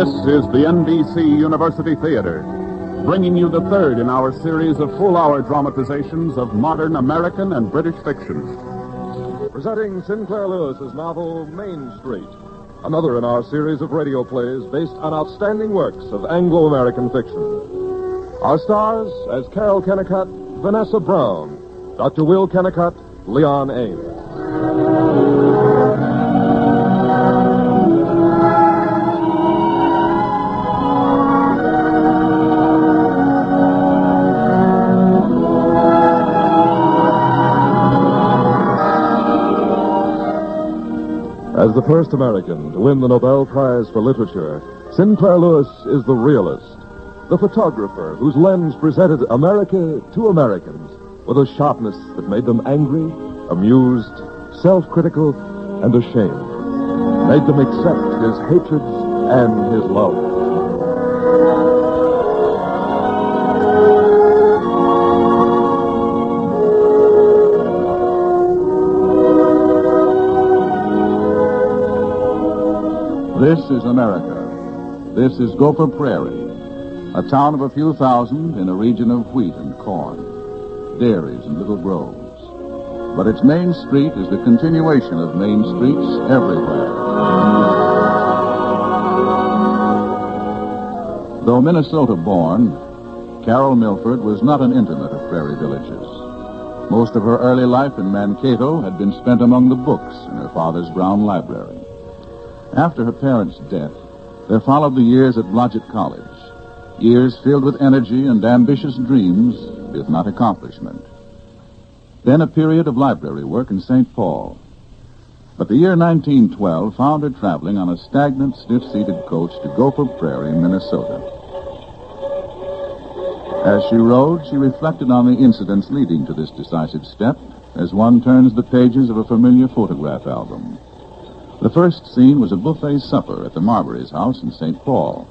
This is the NBC University Theater, bringing you the third in our series of full-hour dramatizations of modern American and British fiction. Presenting Sinclair Lewis's novel, Main Street, another in our series of radio plays based on outstanding works of Anglo-American fiction. Our stars, as Carol Kennicott, Vanessa Brown, Dr. Will Kennicott, Leon Ames. As the first American to win the Nobel Prize for Literature, Sinclair Lewis is the realist, the photographer whose lens presented America to Americans with a sharpness that made them angry, amused, self-critical, and ashamed. Made them accept his hatreds and his love. This is America. This is Gopher Prairie, a town of a few thousand in a region of wheat and corn, dairies and little groves. But its main street is the continuation of main streets everywhere. Though Minnesota-born, Carol Milford was not an intimate of prairie villages. Most of her early life in Mankato had been spent among the books in her father's brown library. After her parents' death, there followed the years at Blodgett College, years filled with energy and ambitious dreams, if not accomplishment. Then a period of library work in St. Paul. But the year 1912 found her traveling on a stagnant, stiff-seated coach to Gopher Prairie, Minnesota. As she rode, she reflected on the incidents leading to this decisive step as one turns the pages of a familiar photograph album. The first scene was a buffet supper at the Marbury's house in St. Paul.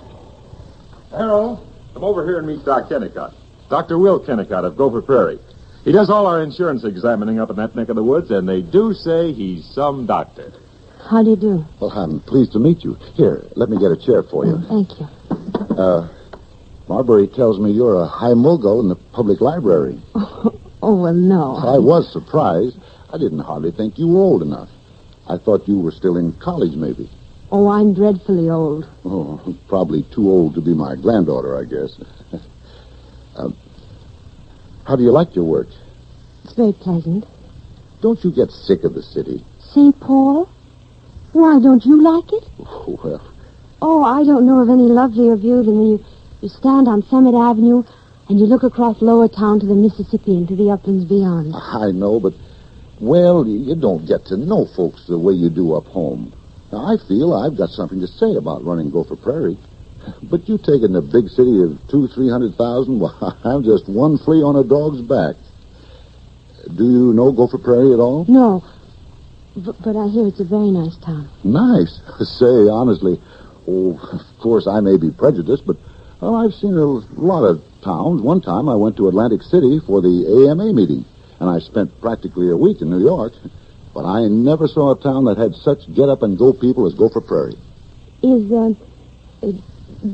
Harold, come over here and meet Doc Kennicott. Dr. Will Kennicott of Gopher Prairie. He does all our insurance examining up in that neck of the woods, and they do say he's some doctor. How do you do? Well, I'm pleased to meet you. Here, let me get a chair for you. Thank you. Marbury tells me you're a high mogul in the public library. Oh, well, no. I was surprised. I didn't hardly think you were old enough. I thought you were still in college, maybe. Oh, I'm dreadfully old. Oh, probably too old to be my granddaughter, I guess. How do you like your work? It's very pleasant. Don't you get sick of the city? St. Paul? Why, don't you like it? Oh, well, Oh, I don't know of any lovelier view than when you stand on Summit Avenue and you look across Lower Town to the Mississippi and to the uplands beyond. I know, but, well, you don't get to know folks the way you do up home. Now, I feel I've got something to say about running Gopher Prairie. But you take in a big city of 200,000-300,000, well, I'm just one flea on a dog's back. Do you know Gopher Prairie at all? No, but I hear it's a very nice town. Nice? Say, honestly, of course I may be prejudiced, but well, I've seen a lot of towns. One time I went to Atlantic City for the AMA meeting, and I spent practically a week in New York. But I never saw a town that had such get-up-and-go people as Gopher Prairie. Do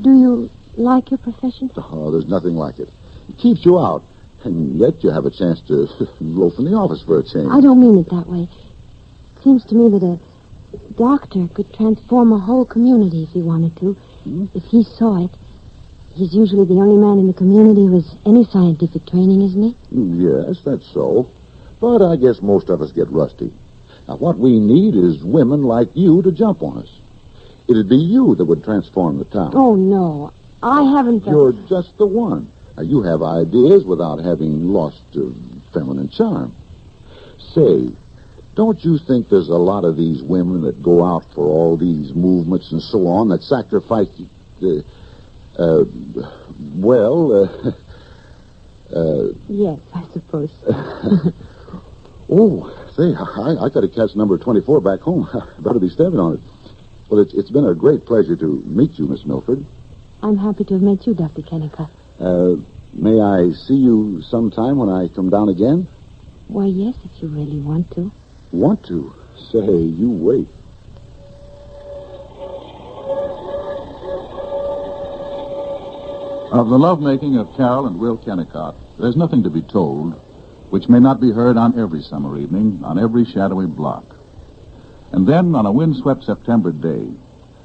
you like your profession? Oh, there's nothing like it. It keeps you out, and yet you have a chance to loaf in the office for a change. I don't mean it that way. It seems to me that a doctor could transform a whole community if he wanted to. If he saw it. He's usually the only man in the community who has any scientific training, isn't he? Yes, that's so. But I guess most of us get rusty. Now, what we need is women like you to jump on us. It'd be you that would transform the town. Oh, no. I haven't... You're just the one. Now, you have ideas without having lost feminine charm. Say, don't you think there's a lot of these women that go out for all these movements and so on that sacrifice... Yes, I suppose. Oh, say, I got to catch number 24 back home. I better be stamping on it. Well, it's been a great pleasure to meet you, Miss Milford. I'm happy to have met you, Dr. Kennicott. May I see you sometime when I come down again? Why, yes, if you really want to. Want to? Say, you wait. Of the lovemaking of Carol and Will Kennicott, there's nothing to be told which may not be heard on every summer evening, on every shadowy block. And then, on a windswept September day,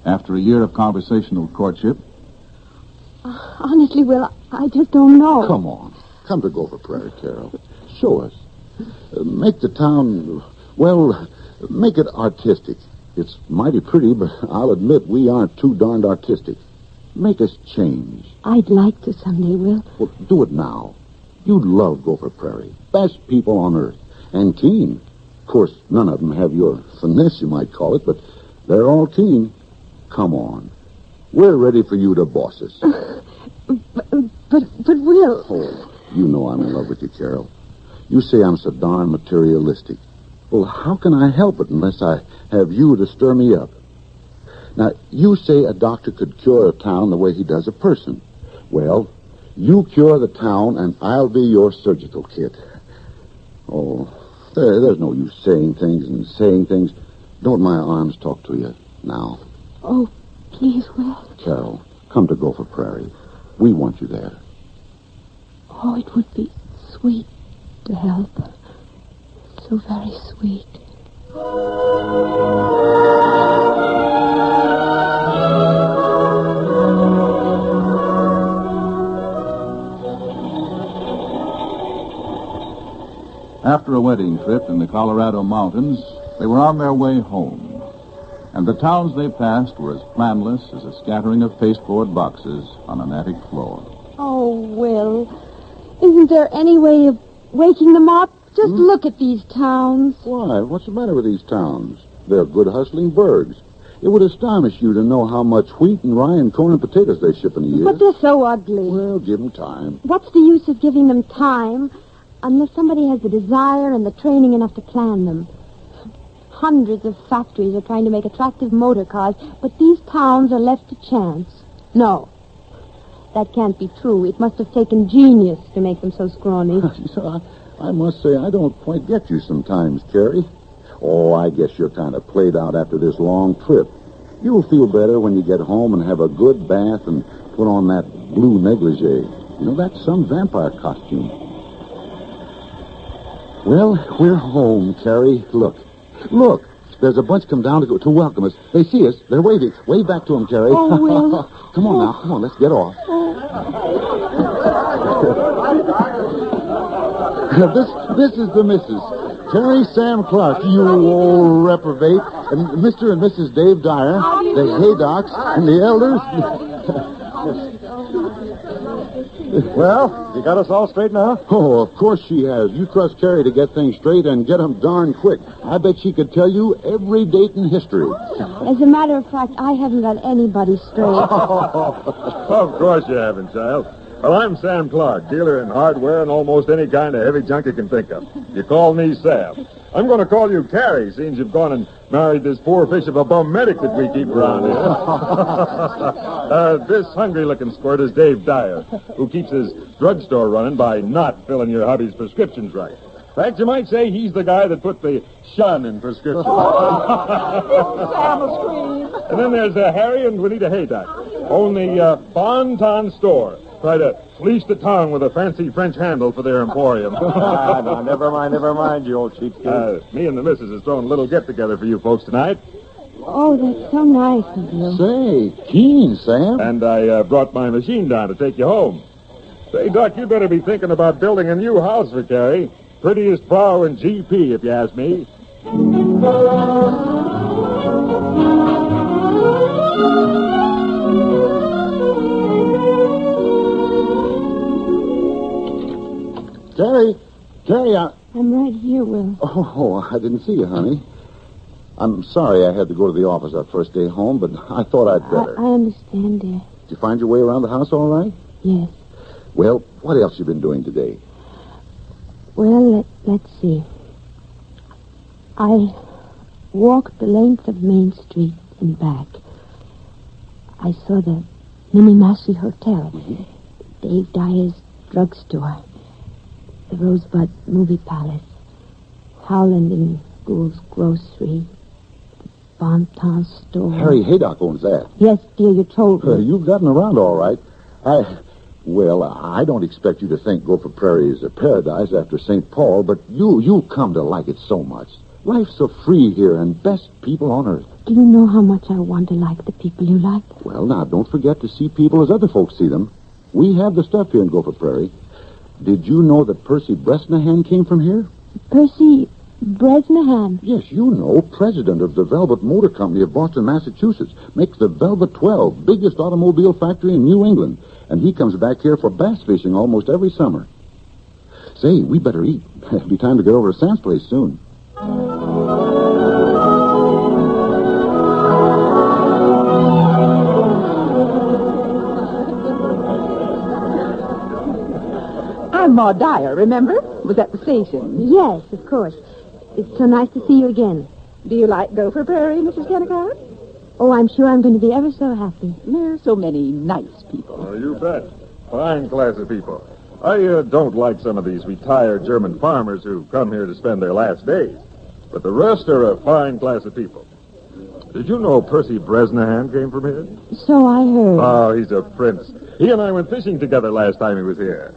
after a year of conversational courtship... Honestly, Will, I just don't know. Come on. Come to Gopher Prairie, Carol. Show us. Make the town, well, make it artistic. It's mighty pretty, but I'll admit we aren't too darned artistic. Make us change. I'd like to someday, Will. Well, do it now. You'd love Gopher Prairie. Best people on earth. And keen. Of course, none of them have your finesse, you might call it, but they're all keen. Come on. We're ready for you to boss us. But Will... Oh, you know I'm in love with you, Carol. You say I'm so darn materialistic. Well, how can I help it unless I have you to stir me up? Now, you say a doctor could cure a town the way he does a person. Well, you cure the town, and I'll be your surgical kit. Oh, there's no use saying things. Don't my arms talk to you now? Oh, please, Will. Carol, come to Gopher Prairie. We want you there. Oh, it would be sweet to help. So very sweet. After a wedding trip in the Colorado mountains, they were on their way home. And the towns they passed were as planless as a scattering of pasteboard boxes on an attic floor. Oh, Will, isn't there any way of waking them up? Just look at these towns. Why? What's the matter with these towns? They're good hustling burgs. It would astonish you to know how much wheat and rye and corn and potatoes they ship in a year. But they're so ugly. Well, give them time. What's the use of giving them time unless somebody has the desire and the training enough to plan them? Hundreds of factories are trying to make attractive motor cars, but these towns are left to chance. No, that can't be true. It must have taken genius to make them so scrawny. I must say, I don't quite get you sometimes, Carrie. Oh, I guess you're kind of played out after this long trip. You'll feel better when you get home and have a good bath and put on that blue negligee. You know, that's some vampire costume. Well, we're home, Carrie. Look. There's a bunch come down to welcome us. They see us. They're waving. Wave back to them, Carrie. Oh, Will. Come on now. Come on, let's get off. This is the missus. Terry Sam Clark, you old reprobate. And Mr. and Mrs. Dave Dyer, the Haydocks, and the elders. Well, you got us all straight now? Oh, of course she has. You trust Carrie to get things straight and get them darn quick. I bet she could tell you every date in history. As a matter of fact, I haven't got anybody straight. Of course you haven't, child. Well, I'm Sam Clark, dealer in hardware and almost any kind of heavy junk you can think of. You call me Sam. I'm going to call you Carrie, seeing you've gone and married this poor fish of a bum medic that we keep around here. This hungry-looking squirt is Dave Dyer, who keeps his drugstore running by not filling your hubby's prescriptions right. In fact, you might say he's the guy that put the shun in prescriptions. And then there's Harry and Juanita Haydock, own the Bon Ton store. Try to fleece the town with a fancy French handle for their emporium. No, never mind, you old cheapskate. Me and the missus has thrown a little get-together for you folks tonight. Oh, that's so nice of you. Say, keen, Sam. And I brought my machine down to take you home. Say, Doc, you better be thinking about building a new house for Carrie. Prettiest brow in GP, if you ask me. Carrie, I'm right here, Will. Oh, I didn't see you, honey. I'm sorry I had to go to the office that first day home, but I thought I'd better. I understand, dear. Did you find your way around the house all right? Yes. Well, what else you been doing today? Well, let's see. I walked the length of Main Street and back. I saw the Minnie Hotel, Dave Dyer's drugstore, the Rosebud Movie Palace, Howland and Gould's Grocery, the Bon Ton store. Harry Haydock owns that. Yes, dear, you told me. You've gotten around all right. Well, I don't expect you to think Gopher Prairie is a paradise after St. Paul, but you'll come to like it so much. Life's so free here and best people on earth. Do you know how much I want to like the people you like? Well, now, don't forget to see people as other folks see them. We have the stuff here in Gopher Prairie. Did you know that Percy Bresnahan came from here? Percy Bresnahan? Yes, you know, president of the Velvet Motor Company of Boston, Massachusetts. Makes the Velvet 12, biggest automobile factory in New England. And he comes back here for bass fishing almost every summer. Say, we better eat. It'll be time to get over to Sam's place soon. I'm Maud Dyer, remember? Was at the station. Yes, of course. It's so nice to see you again. Do you like Gopher Prairie, Mrs. Kennicott? Oh, I'm sure I'm going to be ever so happy. There's so many nice people. Oh, you bet. Fine class of people. I don't like some of these retired German farmers who come here to spend their last days. But the rest are a fine class of people. Did you know Percy Bresnahan came from here? So I heard. Oh, he's a prince. He and I went fishing together last time he was here.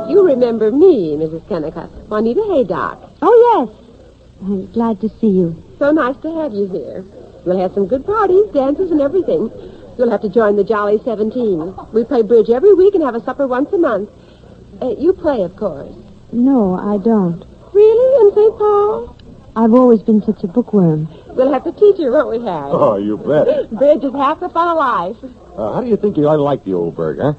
You remember me, Mrs. Kennicott. Juanita Haydock. Oh, yes. I'm glad to see you. So nice to have you here. We'll have some good parties, dances, and everything. You'll have to join the Jolly 17. We play bridge every week and have a supper once a month. You play, of course. No, I don't. Really? In St. Paul? I've always been such a bookworm. We'll have to teach you, won't we, Harry? Oh, you bet. Bridge is half the fun of life. How do you think you like the old burg, huh?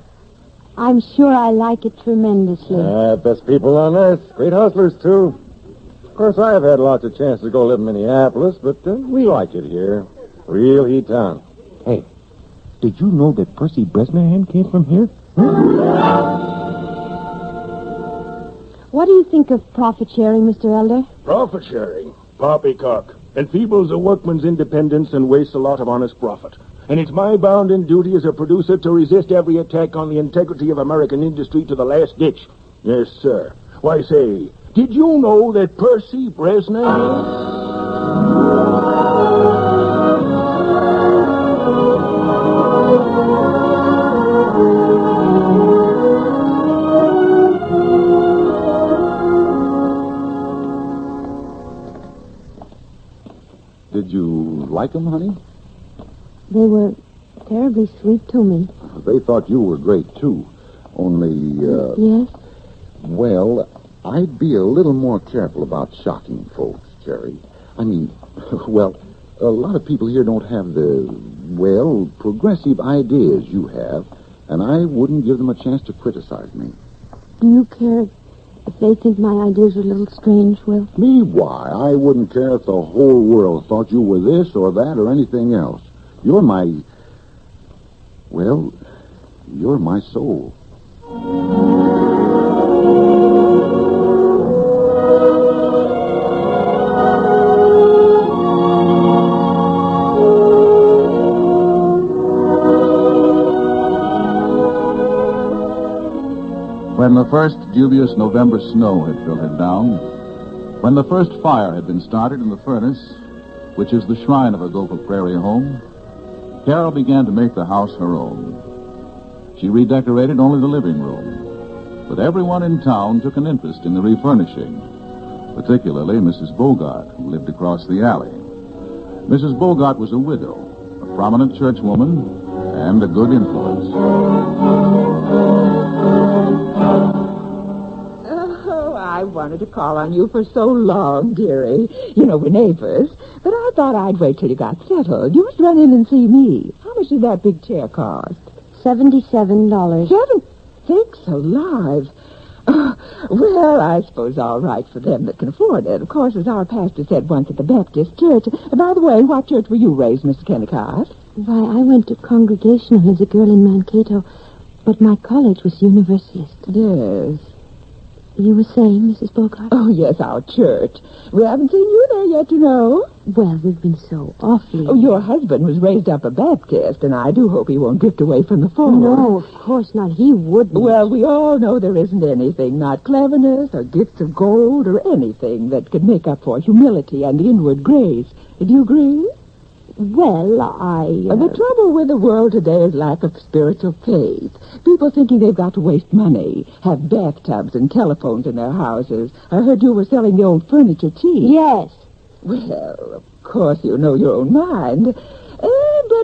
I'm sure I like it tremendously. Best people on earth. Great hustlers, too. Of course, I've had lots of chances to go live in Minneapolis, but we like it here. Real heat town. Hey, did you know that Percy Bresnahan came from here? What do you think of profit sharing, Mr. Elder? Profit sharing? Poppycock. Enfeebles a workman's independence and wastes a lot of honest profit. And it's my bounden duty as a producer to resist every attack on the integrity of American industry to the last ditch. Yes, sir. Why, say, did you know that Percy Bresnahan... Did you like them, honey? They were terribly sweet to me. They thought you were great, too. Only, Yes? well, I'd be a little more careful about shocking folks, Jerry. I mean, well, a lot of people here don't have the, well, progressive ideas you have, and I wouldn't give them a chance to criticize me. Do you care if they think my ideas are a little strange, Will? Me? Why? I wouldn't care if the whole world thought you were this or that or anything else. You're my... well, you're my soul. When the first dubious November snow had filtered down, when the first fire had been started in the furnace, which is the shrine of a Gopher Prairie home, Carol began to make the house her own. She redecorated only the living room, but everyone in town took an interest in the refurnishing, particularly Mrs. Bogart, who lived across the alley. Mrs. Bogart was a widow, a prominent churchwoman, and a good influence. Oh, I wanted to call on you for so long, dearie. You know, we're neighbors. But I thought I'd wait till you got settled. You must run in and see me. How much did that big chair cost? $77. Sakes alive. Well, I suppose all right for them that can afford it. Of course, as our pastor said once at the Baptist church. By the way, what church were you raised, Mr. Kennicott? Why, I went to Congregational as a girl in Mankato, but my college was Universalist. Yes. You were saying, Mrs. Bogart? Oh, yes, our church. We haven't seen you there yet, you know. Well, we've been so awfully... Oh, your husband was raised up a Baptist, and I do hope he won't drift away from the fold. No, of course not. He wouldn't. Well, we all know there isn't anything, not cleverness or gifts of gold or anything that could make up for humility and inward grace. Do you agree? Well, The trouble with the world today is lack of spiritual faith. People thinking they've got to waste money, have bathtubs and telephones in their houses. I heard you were selling the old furniture cheap. Yes. Well, of course you know your own mind.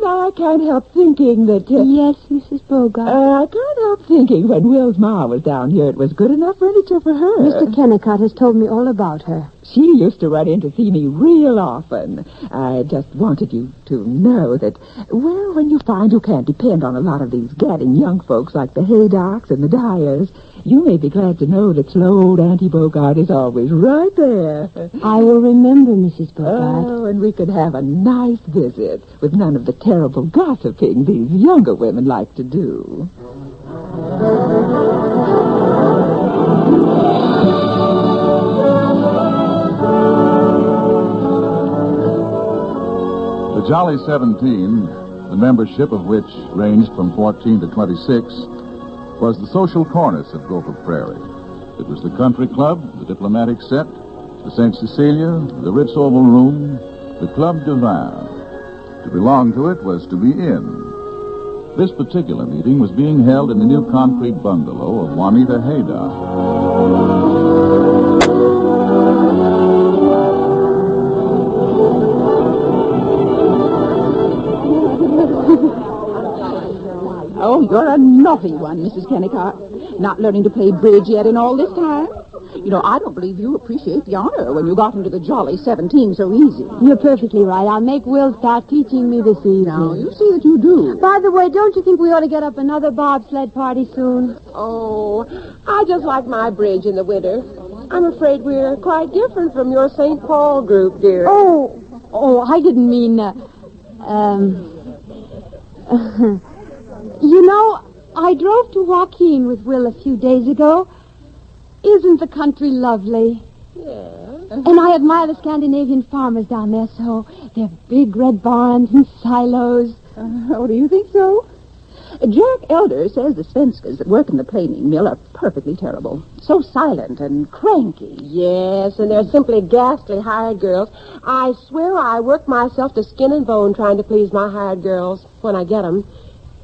But I can't help thinking that... Yes, Mrs. Bogart. I can't help thinking when Will's ma was down here, it was good enough furniture for her. Mr. Kennicott has told me all about her. She used to run in to see me real often. I just wanted you to know that, well, when you find you can't depend on a lot of these gadding young folks like the Haydocks and the Dyers, you may be glad to know that slow old Auntie Bogart is always right there. I will remember, Mrs. Bogart. Oh, and we could have a nice visit with none of the terrible gossiping these younger women like to do. The Jolly 17, the membership of which ranged from 14 to 26, was the social cornice of Gopher Prairie. It was the country club, the diplomatic set, the St. Cecilia, the Ritz Oval Room, the Club de Vin. To belong to it was to be in. This particular meeting was being held in the new concrete bungalow of Juanita Haydock. Oh, you're a naughty one, Mrs. Kennicott. Not learning to play bridge yet in all this time. You know, I don't believe you appreciate the honor when you got into the Jolly 17 so easy. You're perfectly right. I'll make Will start teaching me this evening. Now, you see that you do. By the way, don't you think we ought to get up another bobsled party soon? Oh, I just like my bridge in the winter. I'm afraid we're quite different from your St. Paul group, dear. Oh, I didn't mean, You know, I drove to Joaquin with Will a few days ago. Isn't the country lovely? Yeah. And I admire the Scandinavian farmers down there so. Their big red barns and silos. Oh, do you think so? Jack Elder says the Svenskas that work in the planing mill are perfectly terrible. So silent and cranky. Yes, and they're simply ghastly hired girls. I swear I work myself to skin and bone trying to please my hired girls when I get them.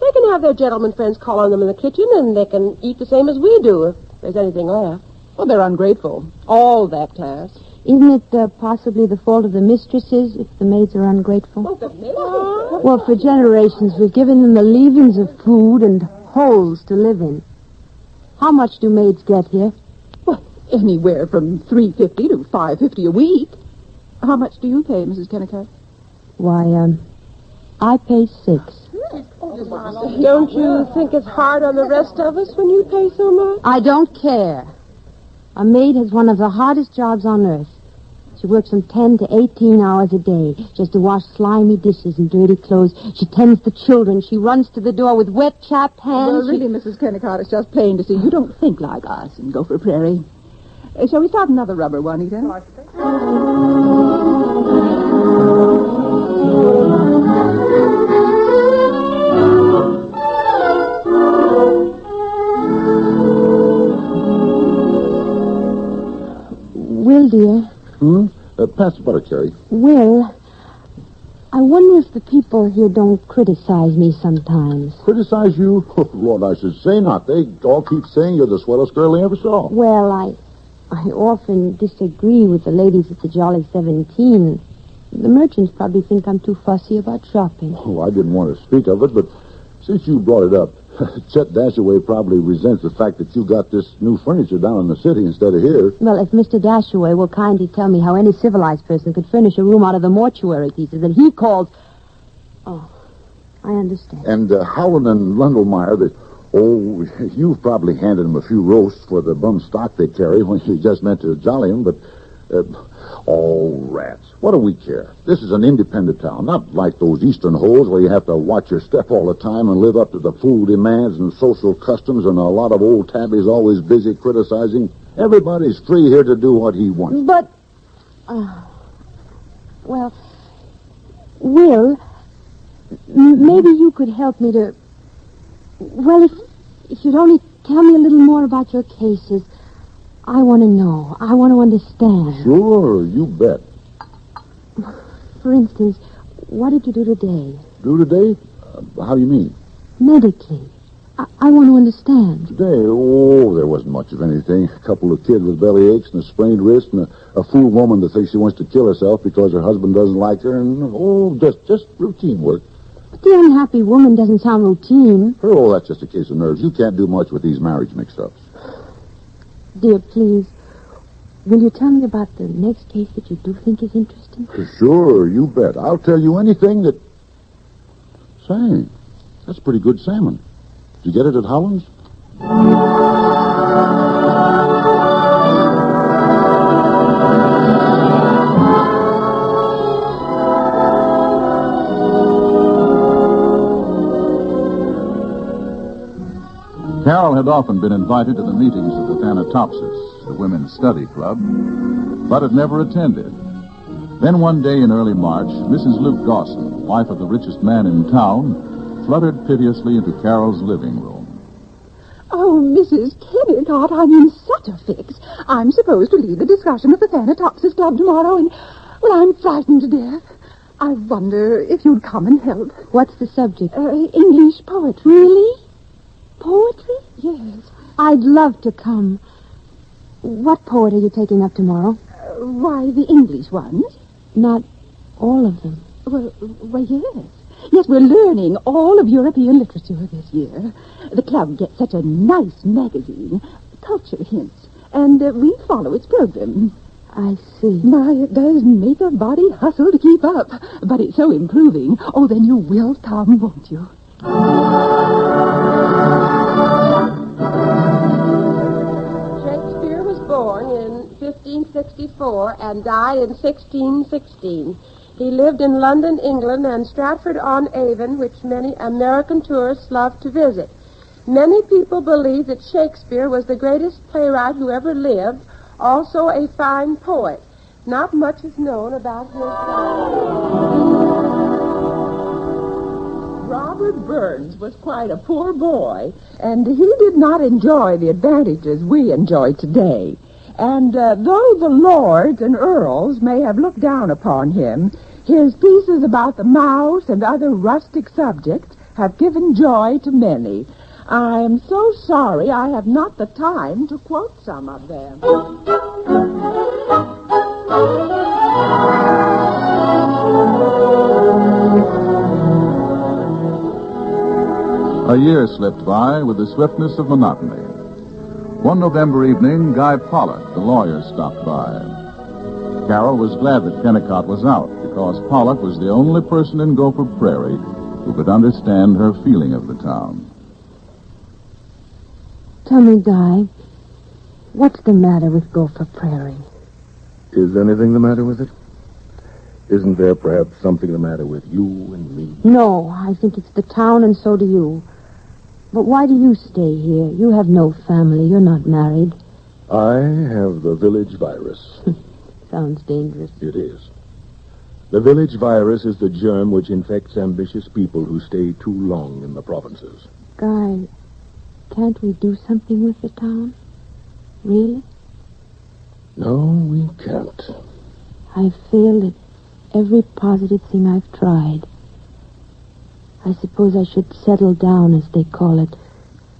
They can have their gentlemen friends call on them in the kitchen, and they can eat the same as we do, if there's anything left. Well, they're ungrateful. All that class. Isn't it possibly the fault of the mistresses if the maids are ungrateful? Well, for generations, we've given them the leavings of food and holes to live in. How much do maids get here? Well, anywhere from $3.50 to $5.50 a week. How much do you pay, Mrs. Kennicott? Why, I pay $6. Don't you think it's hard on the rest of us when you pay so much? I don't care. A maid has one of the hardest jobs on earth. She works from 10 to 18 hours a day just to wash slimy dishes and dirty clothes. She tends the children. She runs to the door with wet, chapped hands. Well, really, Mrs. Kennicott, it's just plain to see you don't think like us in Gopher Prairie. Shall we start another rubber, Juanita? Will, dear. Pass the butter, Carrie. Will, I wonder if the people here don't criticize me sometimes. Criticize you? Oh, Lord, I should say not. They all keep saying you're the swellest girl they ever saw. Well, I often disagree with the ladies at the Jolly 17. The merchants probably think I'm too fussy about shopping. Oh, I didn't want to speak of it, but since you brought it up, Chet Dashaway probably resents the fact that you got this new furniture down in the city instead of here. Well, if Mr. Dashaway will kindly tell me how any civilized person could furnish a room out of the mortuary pieces that he calls... Oh, I understand. And Howland and Lundelmeyer, you've probably handed them a few roasts for the bum stock they carry when you just meant to jolly them, but... rats. What do we care? This is an independent town, not like those eastern holes where you have to watch your step all the time and live up to the food demands and social customs and a lot of old tabbies always busy criticizing. Everybody's free here to do what he wants. But, well, Will, maybe you could help me to... Well, if you'd only tell me a little more about your cases... I want to know. I want to understand. Sure, you bet. For instance, what did you do today? Do today? How do you mean? Medically. I want to understand. Today? Oh, there wasn't much of anything. A couple of kids with belly aches and a sprained wrist and a fool woman that thinks she wants to kill herself because her husband doesn't like her. And, just routine work. But the unhappy woman doesn't sound routine. Oh, that's just a case of nerves. You can't do much with these marriage mix-ups. Dear, please, will you tell me about the next case that you do think is interesting? Sure, you bet. I'll tell you anything that... Say, that's pretty good salmon. Did you get it at Howland's? Carol had often been invited to the meetings of the Thanatopsis, the women's study club, but had never attended. Then one day in early March, Mrs. Luke Dawson, wife of the richest man in town, fluttered piteously into Carol's living room. Oh, Mrs. Kennicott, I'm in such a fix. I'm supposed to lead the discussion of the Thanatopsis Club tomorrow, and, well, I'm frightened to death. I wonder if you'd come and help. What's the subject? English poetry. Really? Poetry? Yes. I'd love to come. What poet are you taking up tomorrow? Why, the English ones. Not all of them. Well, yes. Yes, we're learning all of European literature this year. The club gets such a nice magazine, Culture Hints, and we follow its program. I see. My, it does make a body hustle to keep up, but it's so improving. Oh, then you will come, won't you? Shakespeare was born in 1564 and died in 1616. He lived in London, England, and Stratford-on-Avon, which many American tourists love to visit. Many people believe that Shakespeare was the greatest playwright who ever lived, also a fine poet. Not much is known about his life. Robert Burns was quite a poor boy, and he did not enjoy the advantages we enjoy today. And though the lords and earls may have looked down upon him, his pieces about the mouse and other rustic subjects have given joy to many. I am so sorry I have not the time to quote some of them. A year slipped by with the swiftness of monotony. One November evening, Guy Pollock, the lawyer, stopped by. Carol was glad that Kennicott was out, because Pollock was the only person in Gopher Prairie who could understand her feeling of the town. Tell me, Guy, what's the matter with Gopher Prairie? Is anything the matter with it? Isn't there perhaps something the matter with you and me? No, I think it's the town, and so do you. But why do you stay here? You have no family. You're not married. I have the village virus. Sounds dangerous. It is. The village virus is the germ which infects ambitious people who stay too long in the provinces. Guy, can't we do something with the town? Really? No, we can't. I failed at every positive thing I've tried. I suppose I should settle down, as they call it,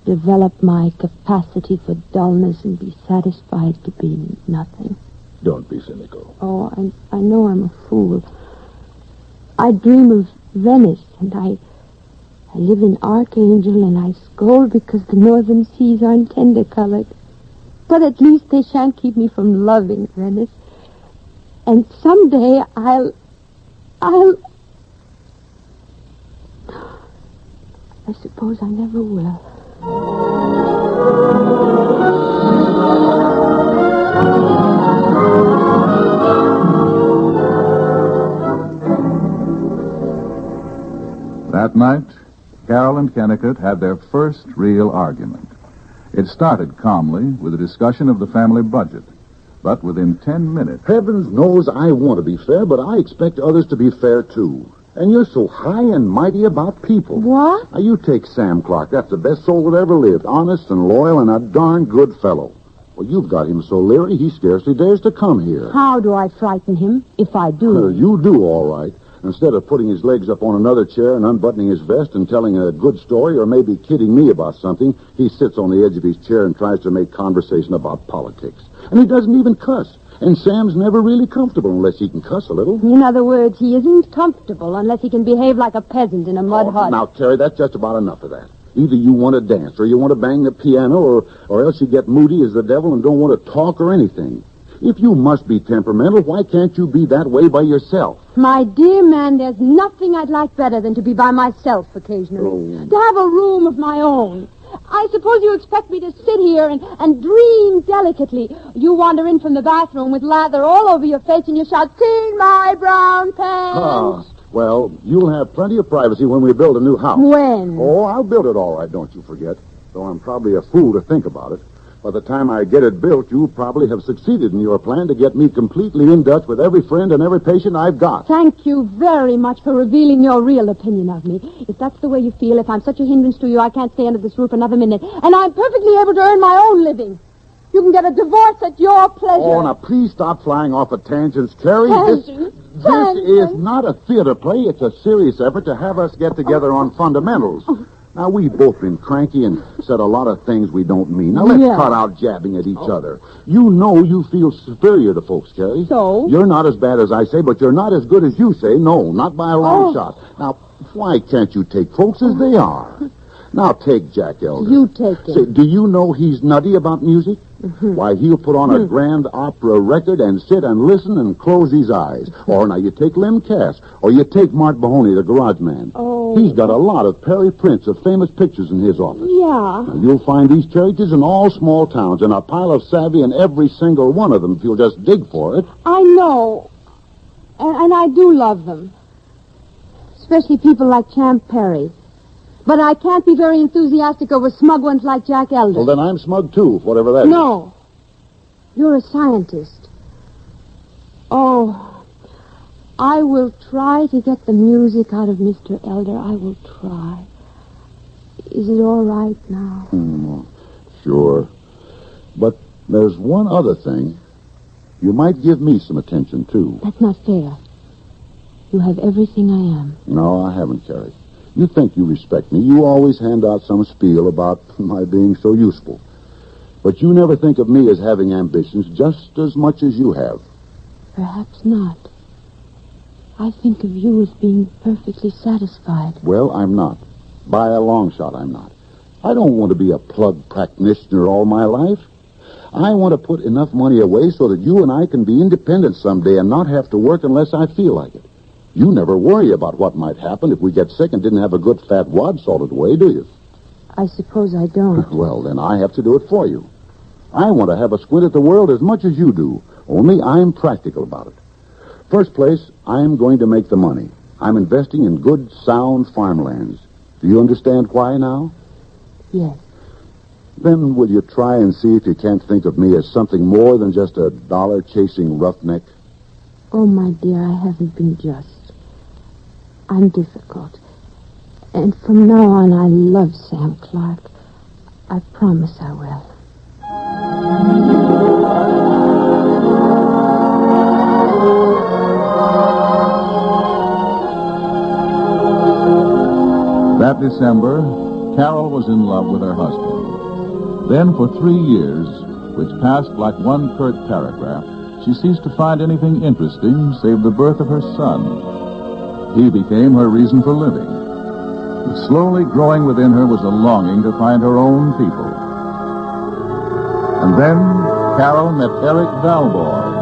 develop my capacity for dullness and be satisfied to be nothing. Don't be cynical. Oh, I know I'm a fool. I dream of Venice, and I live in Archangel, and I scold because the northern seas aren't tender-colored. But at least they shan't keep me from loving Venice. And someday I suppose I never will. That night, Carol and Kennicott had their first real argument. It started calmly with a discussion of the family budget. But within 10 minutes... Heavens knows I want to be fair, but I expect others to be fair, too. And you're so high and mighty about people. What? Now, you take Sam Clark. That's the best soul that ever lived. Honest and loyal and a darn good fellow. Well, you've got him so leery, he scarcely dares to come here. How do I frighten him, if I do? You do, all right. Instead of putting his legs up on another chair and unbuttoning his vest and telling a good story or maybe kidding me about something, he sits on the edge of his chair and tries to make conversation about politics. And he doesn't even cuss. And Sam's never really comfortable unless he can cuss a little. In other words, he isn't comfortable unless he can behave like a peasant in a mud hut. Now, Carrie, that's just about enough of that. Either you want to dance or you want to bang the piano or else you get moody as the devil and don't want to talk or anything. If you must be temperamental, why can't you be that way by yourself? My dear man, there's nothing I'd like better than to be by myself occasionally. Oh. To have a room of my own. I suppose you expect me to sit here and dream delicately. You wander in from the bathroom with lather all over your face and you shout, "Clean my brown pants." Well, you'll have plenty of privacy when we build a new house. When? Oh, I'll build it all right, don't you forget. Though I'm probably a fool to think about it. By the time I get it built, you'll probably have succeeded in your plan to get me completely in Dutch with every friend and every patient I've got. Thank you very much for revealing your real opinion of me. If that's the way you feel, if I'm such a hindrance to you, I can't stay under this roof another minute. And I'm perfectly able to earn my own living. You can get a divorce at your pleasure. Oh, now please stop flying off at tangents, Carrie. Tangents? This is not a theater play. It's a serious effort to have us get together on fundamentals. Now, we've both been cranky and said a lot of things we don't mean. Now, let's cut out jabbing at each other. You know you feel superior to folks, Carrie. So? You're not as bad as I say, but you're not as good as you say. No, not by a long shot. Now, why can't you take folks as they are? Now, take Jack Elder. You take him. Say, do you know he's nutty about music? Why, he'll put on a grand opera record and sit and listen and close his eyes. Or now you take Lem Cass, or you take Mart Mahoney, the garage man. Oh. He's got a lot of Perry prints of famous pictures in his office. Yeah. Now, you'll find these carriages in all small towns and a pile of savvy in every single one of them if you'll just dig for it. I know. And I do love them. Especially people like Champ Perry. But I can't be very enthusiastic over smug ones like Jack Elder. Well, then I'm smug, too, whatever that is. No. You're a scientist. Oh, I will try to get the music out of Mr. Elder. I will try. Is it all right now? Sure. But there's one other thing. You might give me some attention, too. That's not fair. You have everything I am. No, I haven't, Carrie. You think you respect me. You always hand out some spiel about my being so useful. But you never think of me as having ambitions just as much as you have. Perhaps not. I think of you as being perfectly satisfied. Well, I'm not. By a long shot, I'm not. I don't want to be a plug practitioner all my life. I want to put enough money away so that you and I can be independent someday and not have to work unless I feel like it. You never worry about what might happen if we get sick and didn't have a good fat wad salted away, do you? I suppose I don't. Well, then I have to do it for you. I want to have a squint at the world as much as you do, only I'm practical about it. First place, I'm going to make the money. I'm investing in good, sound farmlands. Do you understand why now? Yes. Then will you try and see if you can't think of me as something more than just a dollar-chasing roughneck? Oh, my dear, I haven't been just. I'm difficult. And from now on, I love Sam Clark. I promise I will. That December, Carol was in love with her husband. Then for 3 years, which passed like one curt paragraph, she ceased to find anything interesting save the birth of her son. He became her reason for living. But slowly growing within her was a longing to find her own people. And then Carol met Eric Valborg.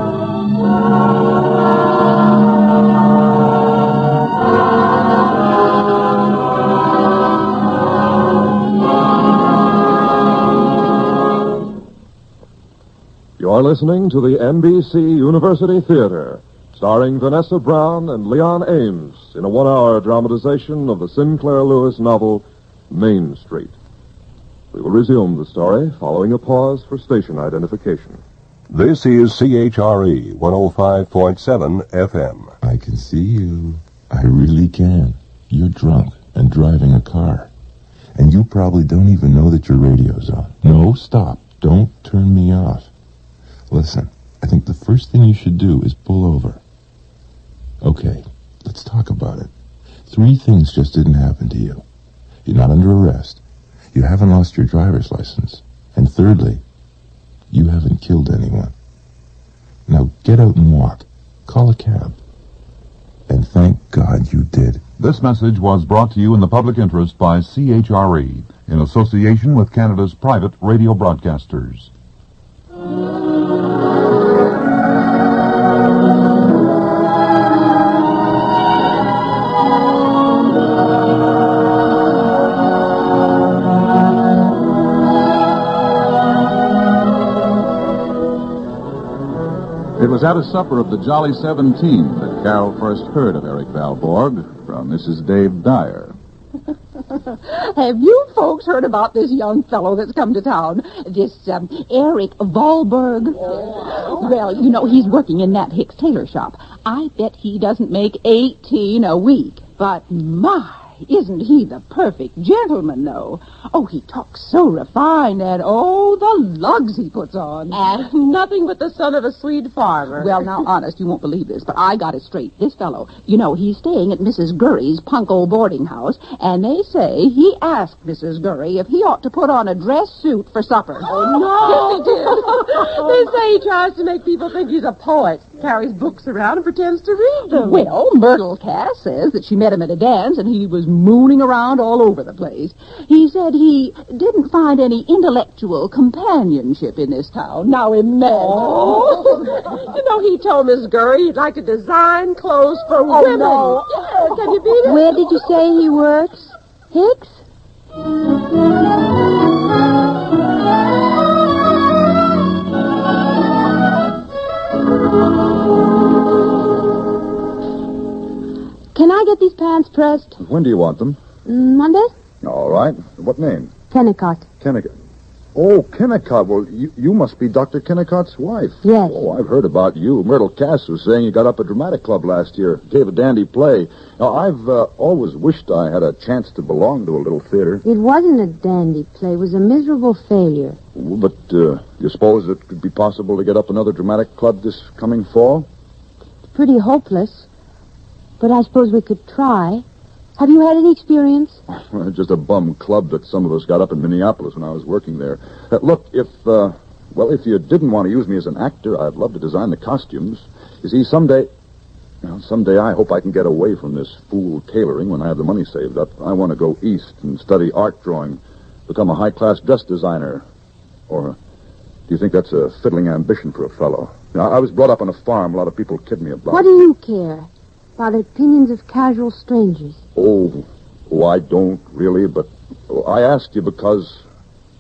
You're listening to the NBC University Theater, starring Vanessa Brown and Leon Ames in a 1-hour dramatization of the Sinclair Lewis novel, Main Street. We will resume the story following a pause for station identification. This is CHRE 105.7 FM. I can see you. I really can. You're drunk and driving a car. And you probably don't even know that your radio's on. No, stop. Don't turn me off. Listen, I think the first thing you should do is pull over. Okay, Let's talk about it. 3 things just didn't happen to you. You're not under arrest. You haven't lost your driver's license. And thirdly, you haven't killed anyone. Now get out and walk. Call a cab. And thank God you did. This message was brought to you in the public interest by CHRE in association with Canada's private radio broadcasters. It was at a supper of the Jolly 17 that Carol first heard of Eric Valborg from Mrs. Dave Dyer. Have you folks heard about this young fellow that's come to town? This Eric Valborg? Well, you know, he's working in that Hicks tailor shop. I bet he doesn't make 18 a week. But my, isn't he the perfect gentleman, though? Oh, he talks so refined, and oh, the lugs he puts on. And nothing but the son of a Swede farmer. Well, now, honest, you won't believe this, but I got it straight. This fellow, you know, he's staying at Mrs. Gurry's punk old boarding house, and they say he asked Mrs. Gurry if he ought to put on a dress suit for supper. Oh, no! Yes, he did. They say he tries to make people think he's a poet, carries books around and pretends to read them. Well, Myrtle Cass says that she met him at a dance, and he was mooning around all over the place. He said he didn't find any intellectual companionship in this town. Now imagine. Oh. You know, he told Miss Gurry he'd like to design clothes for women. No. Yeah, can you beat it? Where did you say he works? Hicks? Can I get these pants pressed? When do you want them? Monday? All right. What name? Kennicott. Kennicott. Oh, Kennicott. Well, you must be Dr. Kennicott's wife. Yes. Oh, I've heard about you. Myrtle Cass was saying you got up at Dramatic Club last year. Gave a dandy play. Now, I've always wished I had a chance to belong to a little theater. It wasn't a dandy play. It was a miserable failure. But you suppose it could be possible to get up another Dramatic Club this coming fall? It's pretty hopeless. But I suppose we could try. Have you had any experience? Just a bum club that some of us got up in Minneapolis when I was working there. Look, if you didn't want to use me as an actor, I'd love to design the costumes. You see, someday I hope I can get away from this fool tailoring when I have the money saved up. I want to go east and study art drawing, become a high-class dress designer. Or do you think that's a fiddling ambition for a fellow? Now, I was brought up on a farm. A lot of people kid me about. What do you care about the opinions of casual strangers? Oh, I don't really, but I asked you because,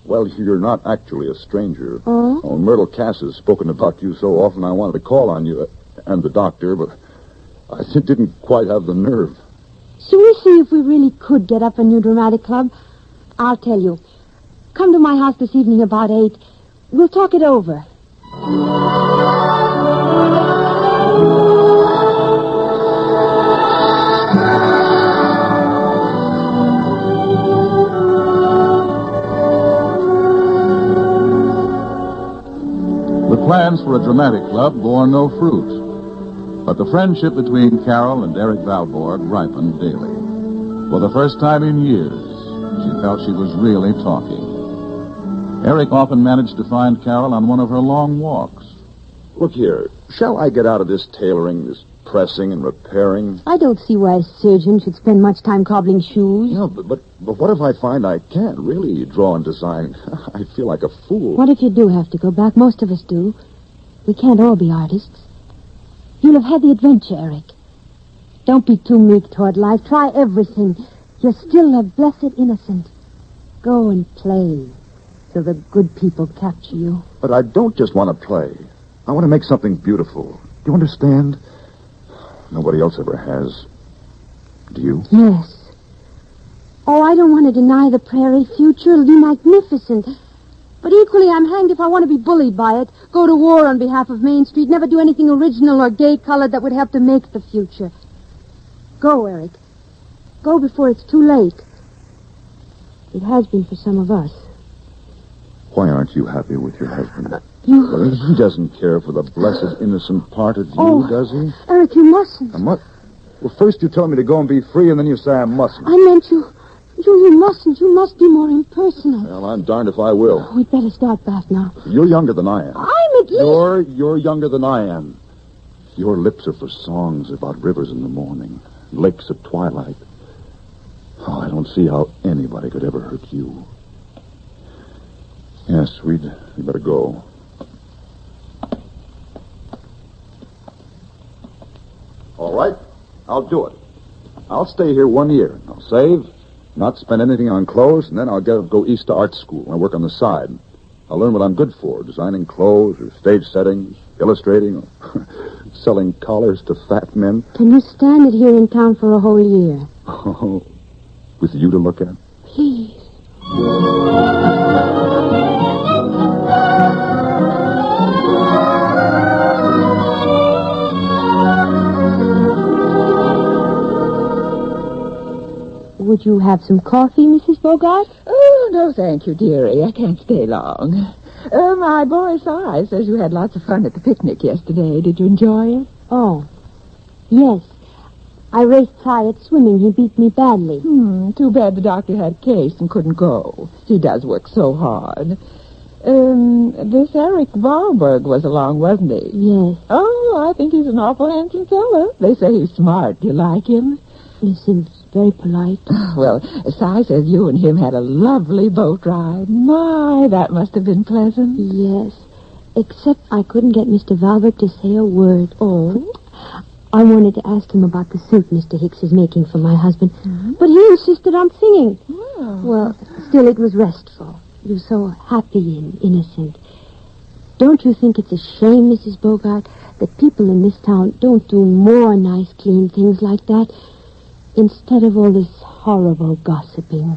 well, you're not actually a stranger. Oh? Myrtle Cass has spoken about you so often I wanted to call on you and the doctor, but I didn't quite have the nerve. Shall we see if we really could get up a new dramatic club? I'll tell you. Come to my house this evening about 8. We'll talk it over. The plans for a dramatic club bore no fruit. But the friendship between Carol and Eric Valborg ripened daily. For the first time in years, she felt she was really talking. Eric often managed to find Carol on one of her long walks. Look here, shall I get out of this tailoring, this pressing and repairing? I don't see why a surgeon should spend much time cobbling shoes. No, but what if I find I can't really draw and design? I feel like a fool. What if you do have to go back? Most of us do. We can't all be artists. You'll have had the adventure, Eric. Don't be too meek toward life. Try everything. You're still a blessed innocent. Go and play till the good people capture you. But I don't just want to play. I want to make something beautiful. Do you understand? Nobody else ever has. Do you? Yes. Oh, I don't want to deny the prairie future. It'll be magnificent. But equally, I'm hanged if I want to be bullied by it, go to war on behalf of Main Street, never do anything original or gay-colored that would help to make the future. Go, Eric. Go before it's too late. It has been for some of us. Why aren't you happy with your husband? You... He doesn't care for the blessed, innocent part of you, does he? Eric, you mustn't. Well, first you tell me to go and be free, and then you say I mustn't. I meant you mustn't. You must be more impersonal. Well, I'm darned if I will. We'd better start back now. You're younger than I am. I'm at least... You're younger than I am. Your lips are for songs about rivers in the morning, lakes at twilight. Oh, I don't see how anybody could ever hurt you. Yes, we'd better go. All right, I'll do it. I'll stay here 1 year. I'll save, not spend anything on clothes, and then I'll go east to art school. I'll work on the side. I'll learn what I'm good for, designing clothes or stage settings, illustrating, or selling collars to fat men. Can you stand it here in town for a whole year? Oh, with you to look at? Please. Would you have some coffee, Mrs. Bogart? Oh, no, thank you, dearie. I can't stay long. My boy Si says you had lots of fun at the picnic yesterday. Did you enjoy it? Oh, yes. I raced Si at swimming. He beat me badly. Too bad the doctor had a case and couldn't go. He does work so hard. This Eric Wahlberg was along, wasn't he? Yes. Oh, I think he's an awful handsome fellow. They say he's smart. Do you like him? He seems very polite. Well, Si says you and him had a lovely boat ride. My, that must have been pleasant. Yes. Except I couldn't get Mr. Wahlberg to say a word. Oh? I wanted to ask him about the suit Mr. Hicks is making for my husband. But he insisted on singing. Well, still, it was restful. He was so happy and innocent. Don't you think it's a shame, Mrs. Bogart, that people in this town don't do more nice, clean things like that instead of all this horrible gossiping?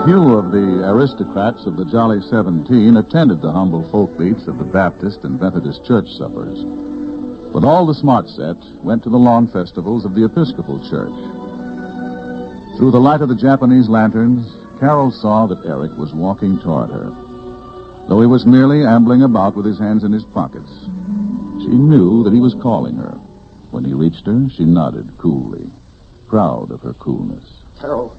Few of the aristocrats of the Jolly 17 attended the humble folk meets of the Baptist and Methodist church suppers. But all the smart set went to the lawn festivals of the Episcopal Church. Through the light of the Japanese lanterns, Carol saw that Eric was walking toward her. Though he was merely ambling about with his hands in his pockets, she knew that he was calling her. When he reached her, she nodded coolly, proud of her coolness. Carol,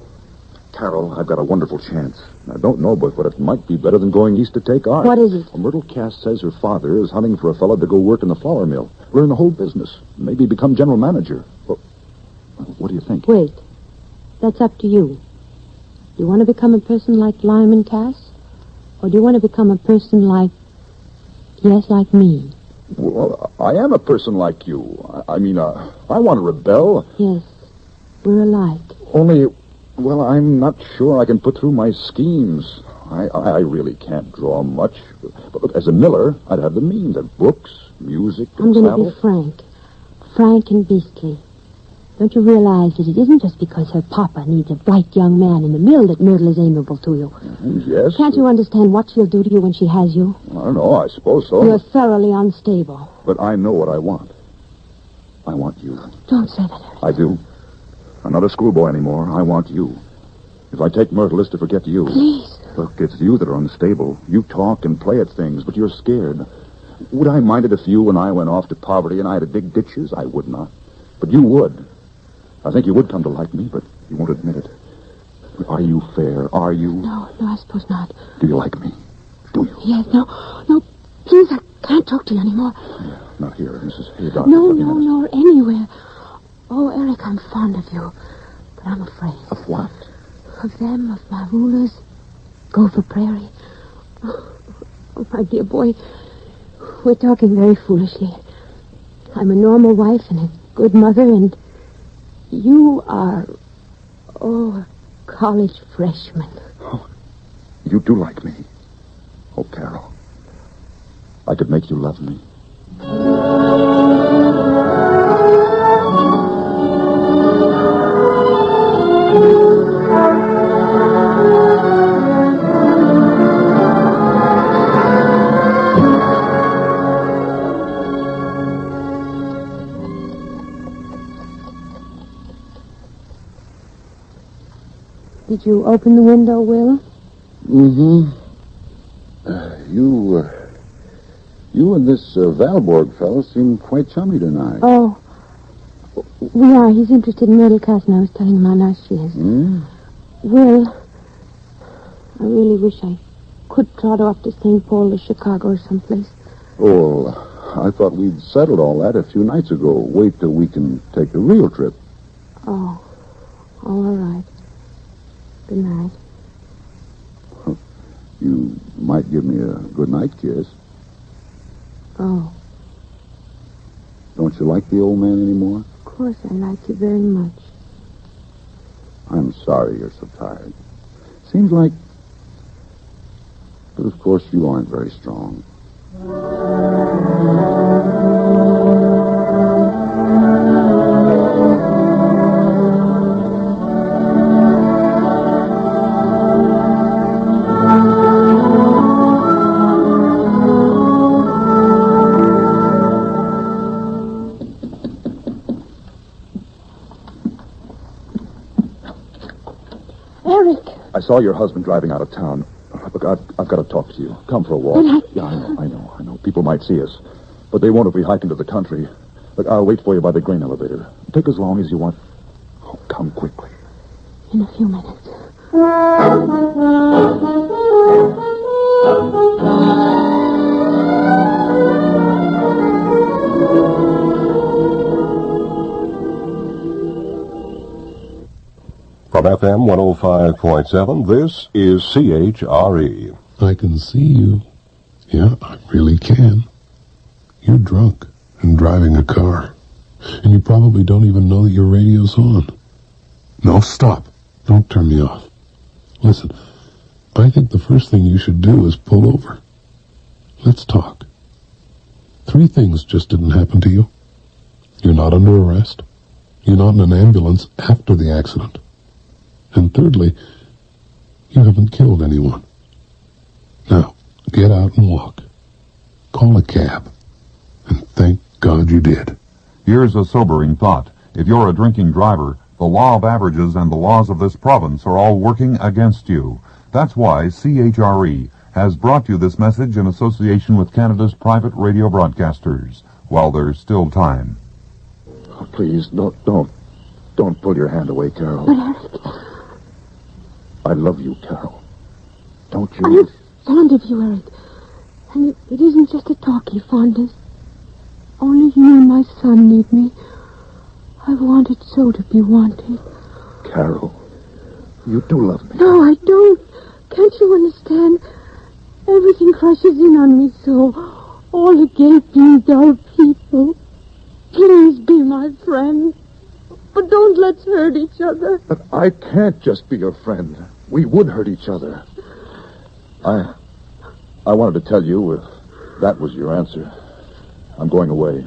I've got a wonderful chance. I don't know, but it might be better than going east to take art. What is it? Myrtle Cass says her father is hunting for a fellow to go work in the flour mill, learn the whole business, maybe become general manager. Well, what do you think? Wait. That's up to you. Do you want to become a person like Lyman Cass? Or do you want to become a person like me? Well, I am a person like you. I want to rebel. Yes. We're alike. Only, well, I'm not sure I can put through my schemes. I really can't draw much. But look, as a miller, I'd have the means. I'd books, music, and I'm going travel. to be frank. Frank and beastly. Don't you realize that it isn't just because her papa needs a bright young man in the mill that Myrtle is amiable to you? Yes. Can't you understand what she'll do to you when she has you? I don't know. I suppose so. You're thoroughly unstable. But I know what I want. I want you. Don't say that, Eric. I do. I'm not a schoolboy anymore. I want you. If I take Myrtle, it's to forget you. Please. Look, it's you that are unstable. You talk and play at things, but you're scared. Would I mind it if you and I went off to poverty and I had to dig ditches? I would not. But you would. I think you would come to like me, but you won't admit it. Are you fair? Are you? No, I suppose not. Do you like me? Do you? Yes, no, please, I can't talk to you anymore. Yeah, not here, Mrs. Haydock. No, anywhere. Oh, Eric, I'm fond of you, but I'm afraid. Of what? Of them, of my rulers. Gopher Prairie. Oh, my dear boy, we're talking very foolishly. I'm a normal wife and a good mother, and you are, a college freshman. Oh, you do like me. Oh, Carol, I could make you love me. Did you open the window, Will? Mm-hmm. You and this Valborg fellow seem quite chummy tonight. Oh, we are. He's interested in Myrtle Cousin. I was telling him how nice she is. Will, I really wish I could trot off to St. Paul or Chicago or someplace. Oh, I thought we'd settled all that a few nights ago. Wait till we can take a real trip. Oh, all right. Good night. You might give me a good night kiss. Oh. Don't you like the old man anymore? Of course, I like you very much. I'm sorry you're so tired. Seems like... But of course you aren't very strong. I saw your husband driving out of town. Look, I've got to talk to you. Come for a walk. Yeah, I know. People might see us. But they won't if we hike into the country. Look, I'll wait for you by the grain elevator. Take as long as you want. Oh, come quickly. In a few minutes. From FM 105.7, this is CHRE. I can see you. Yeah, I really can. You're drunk and driving a car. And you probably don't even know that your radio's on. No, stop. Don't turn me off. Listen, I think the first thing you should do is pull over. Let's talk. 3 things just didn't happen to you. You're not under arrest. You're not in an ambulance after the accident. And thirdly, you haven't killed anyone. Now, get out and walk. Call a cab. And thank God you did. Here's a sobering thought. If you're a drinking driver, the law of averages and the laws of this province are all working against you. That's why CHRE has brought you this message in association with Canada's private radio broadcasters, while there's still time. Oh, please, don't pull your hand away, Carol. But Eric... I love you, Carol. Don't you? I'm fond of you, Eric. And it isn't just a talky fondness. Only you and my son need me. I've wanted so to be wanted. Carol, you do love me. No, I don't. Can't you understand? Everything crushes in on me so. All the gaping, dull people. Please be my friend. But don't let's hurt each other. But I can't just be your friend. We would hurt each other. I wanted to tell you if that was your answer. I'm going away.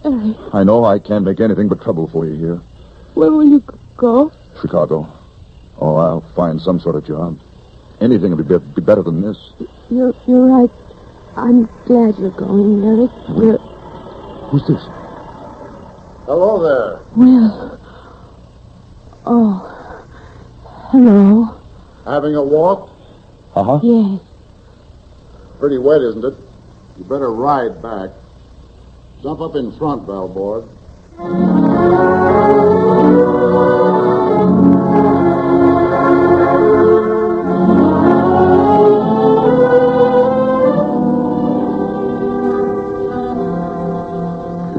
Eric. I know I can't make anything but trouble for you here. Where will you go? Chicago. Oh, I'll find some sort of job. Anything will be better than this. You're right. I'm glad you're going, Eric. Who's this? Hello there. Will. Oh. Hello. Having a walk? Uh-huh. Yes. Pretty wet, isn't it? You better ride back. Jump up in front, Valborg.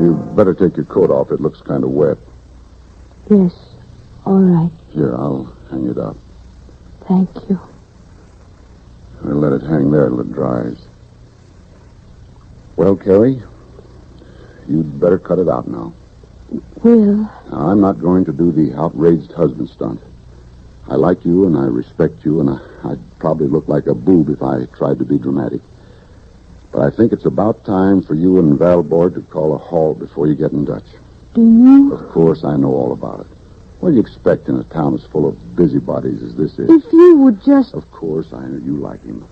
You better take your coat off. It looks kind of wet. Yes. All right. Here, I'll hang it up. Thank you. I'll let it hang there till it dries. Well, Carrie, you'd better cut it out now. Will. Now, I'm not going to do the outraged husband stunt. I like you and I respect you, and I'd probably look like a boob if I tried to be dramatic. But I think it's about time for you and Valborg to call a halt before you get in Dutch. Do you? Of course, I know all about it. What do you expect in a town as full of busybodies as this is? If you would just... Of course, I know you like him.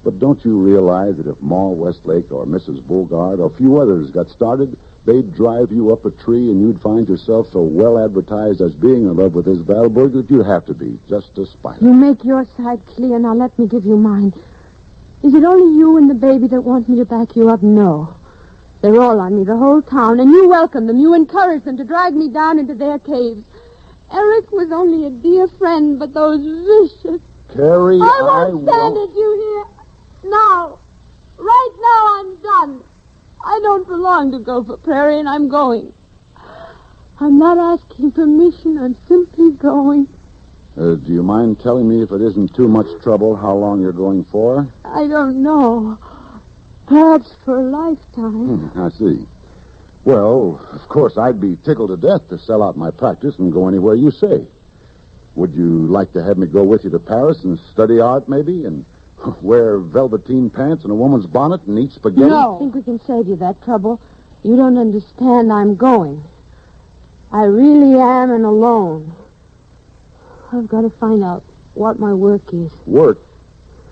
But don't you realize that if Ma Westlake or Mrs. Bogart or a few others got started, They'd drive you up a tree and you'd find yourself so well advertised as being in love with this Valborg that you'd have to be, just to spite her. You make your side clear, now let me give you mine. Is it only you and the baby that want me to back you up? No. They're all on me, the whole town, and you welcome them. You encourage them to drag me down into their caves. Eric was only a dear friend, but those vicious... Carrie, I won't stand it, you hear? Now. Right now, I'm done. I don't belong to Gopher Prairie, and I'm going. I'm not asking permission. I'm simply going. Do you mind telling me, if it isn't too much trouble, how long you're going for? I don't know. Perhaps for a lifetime. I see. Well, of course, I'd be tickled to death to sell out my practice and go anywhere you say. Would you like to have me go with you to Paris and study art, maybe, and wear velveteen pants and a woman's bonnet and eat spaghetti? No. I think we can save you that trouble. You don't understand. I'm going. I really am and alone. I've got to find out what my work is. Work?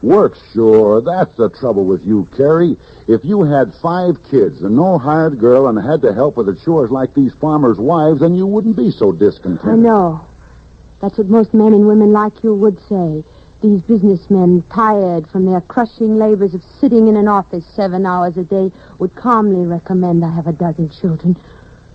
Work, sure. That's the trouble with you, Carrie. If you had 5 kids and no hired girl and had to help with the chores like these farmers' wives, then you wouldn't be so discontented. I know. That's what most men and women like you would say. These businessmen, tired from their crushing labors of sitting in an office 7 hours a day, would calmly recommend I have a dozen children.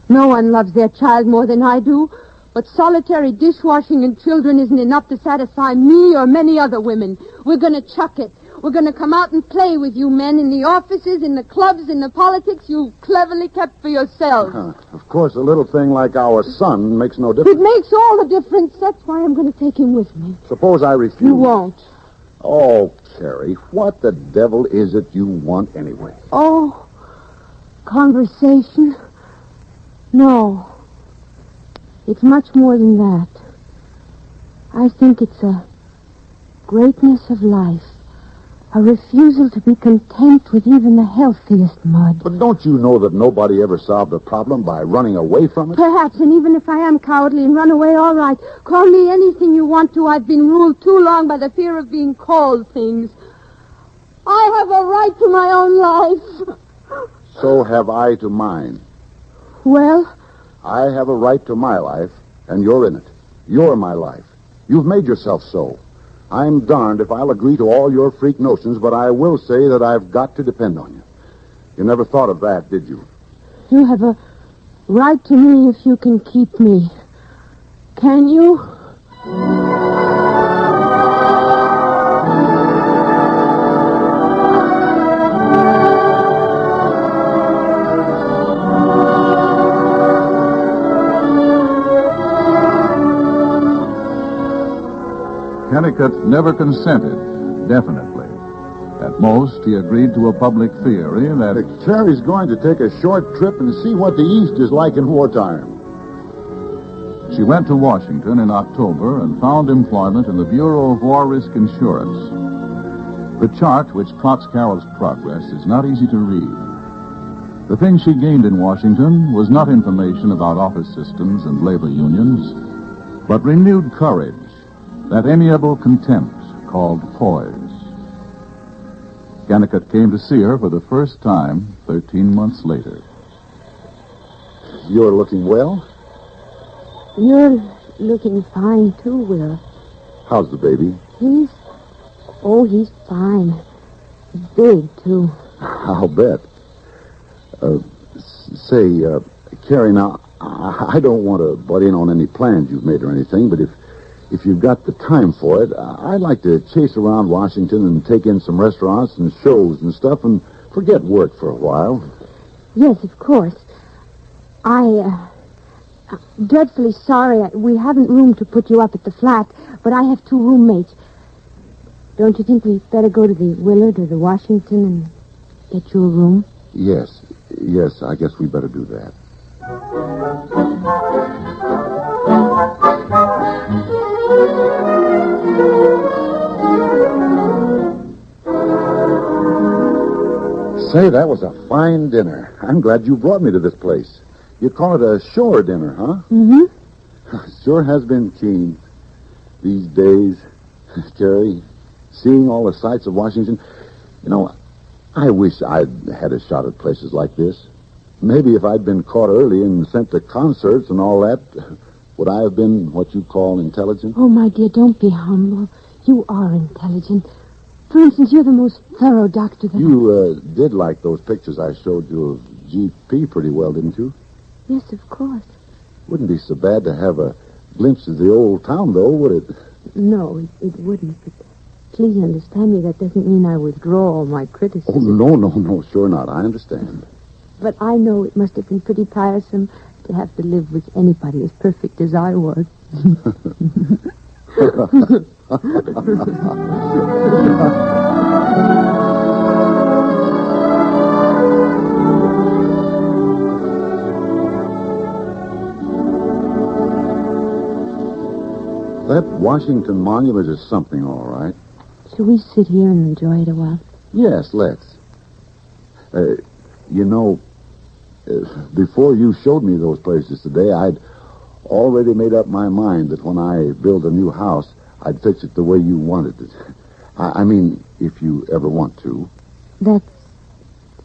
No one loves their child more than I do, but solitary dishwashing and children isn't enough to satisfy me or many other women. We're going to chuck it. We're going to come out and play with you men in the offices, in the clubs, in the politics you've cleverly kept for yourselves. Of course, a little thing like our son makes no difference. It makes all the difference. That's why I'm going to take him with me. Suppose I refuse. You won't. Oh, Carrie, what the devil is it you want anyway? Oh, conversation? No. It's much more than that. I think it's a greatness of life. A refusal to be content with even the healthiest mud. But don't you know that nobody ever solved a problem by running away from it? Perhaps, and even if I am cowardly and run away, all right. Call me anything you want to. I've been ruled too long by the fear of being called things. I have a right to my own life. So have I to mine. Well? I have a right to my life, and you're in it. You're my life. You've made yourself so. I'm darned if I'll agree to all your freak notions, but I will say that I've got to depend on you. You never thought of that, did you? You have a right to me if you can keep me. Can you? Kennicott never consented, definitely. At most, he agreed to a public theory that... Carrie's going to take a short trip and see what the East is like in wartime. She went to Washington in October and found employment in the Bureau of War Risk Insurance. The chart which plots Carol's progress is not easy to read. The thing she gained in Washington was not information about office systems and labor unions, but renewed courage, that amiable contempt called poise. Kennicott came to see her for the first time 13 months later. You're looking well? You're looking fine, too, Will. How's the baby? He's fine. Big, too. I'll bet. Say, Carrie, now, I don't want to butt in on any plans you've made or anything, but if you've got the time for it, I'd like to chase around Washington and take in some restaurants and shows and stuff and forget work for a while. Yes, of course. Dreadfully sorry. We haven't room to put you up at the flat, but I have 2 roommates. Don't you think we'd better go to the Willard or the Washington and get you a room? Yes, I guess we better do that. Say, that was a fine dinner. I'm glad you brought me to this place. You call it a shore dinner, huh? Mm-hmm. Sure has been keen. These days, Carrie, seeing all the sights of Washington. You know, I wish I'd had a shot at places like this. Maybe if I'd been caught early and sent to concerts and all that, would I have been what you call intelligent? Oh, my dear, don't be humble. You are intelligent. For instance, you're the most thorough doctor that You did like those pictures I showed you of GP pretty well, didn't you? Yes, of course. Wouldn't be so bad to have a glimpse of the old town, though, would it? No, it wouldn't. But please understand me. That doesn't mean I withdraw all my criticism. Oh, no, sure not. I understand. But I know it must have been pretty tiresome to have to live with anybody as perfect as I was. That Washington Monument is something, all right. Shall we sit here and enjoy it a while? Yes, let's. Before you showed me those places today, I'd already made up my mind that when I build a new house, I'd fix it the way you wanted it. I mean, if you ever want to. That's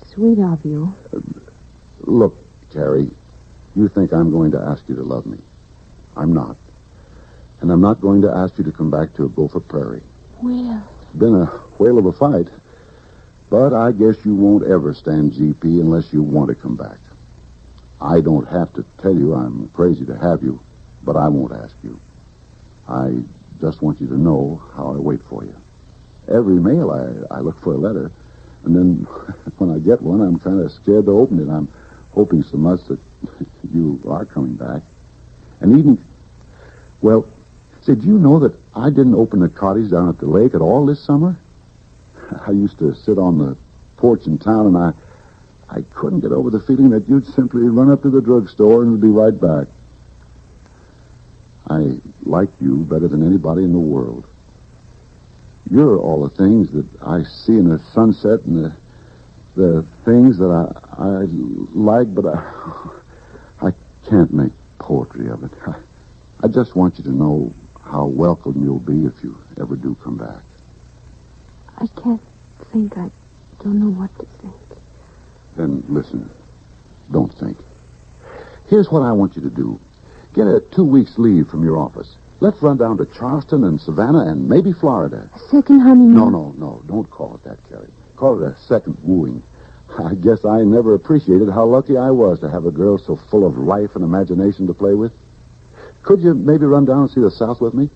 sweet of you. Look, Carrie, you think I'm going to ask you to love me. I'm not. And I'm not going to ask you to come back to Gopher Prairie. Well, It's been a whale of a fight. But I guess you won't ever stand GP unless you want to come back. I don't have to tell you I'm crazy to have you, but I won't ask you. I just want you to know how I wait for you. Every mail, I look for a letter, and then when I get one, I'm kind of scared to open it. I'm hoping so much that you are coming back. And even, well, say, do you know that I didn't open the cottage down at the lake at all this summer? I used to sit on the porch in town, and I couldn't get over the feeling that you'd simply run up to the drugstore and be right back. I like you better than anybody in the world. You're all the things that I see in the sunset and the things that I like, but I can't make poetry of it. I just want you to know how welcome you'll be if you ever do come back. I can't think. I don't know what to think. Then listen. Don't think. Here's what I want you to do. Get a 2 weeks leave from your office. Let's run down to Charleston and Savannah and maybe Florida. A second honeymoon? No. Don't call it that, Carrie. Call it a second wooing. I guess I never appreciated how lucky I was to have a girl so full of life and imagination to play with. Could you maybe run down and see the South with me?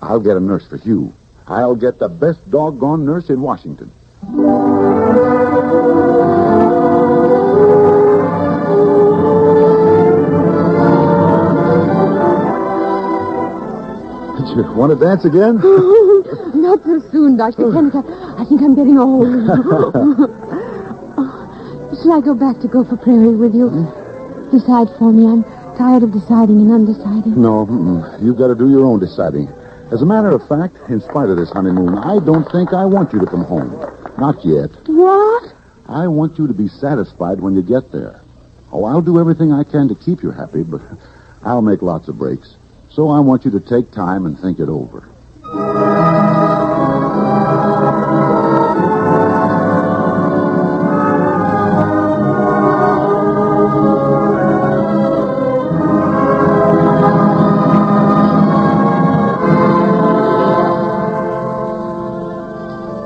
I'll get a nurse for you. I'll get the best doggone nurse in Washington. You want to dance again? Not so soon, Dr. Kennicott. I think I'm getting old. Shall I go back to Gopher Prairie with you? Decide for me. I'm tired of deciding and undeciding. No, you've got to do your own deciding. As a matter of fact, in spite of this honeymoon, I don't think I want you to come home. Not yet. What? I want you to be satisfied when you get there. Oh, I'll do everything I can to keep you happy, but I'll make lots of breaks. So I want you to take time and think it over.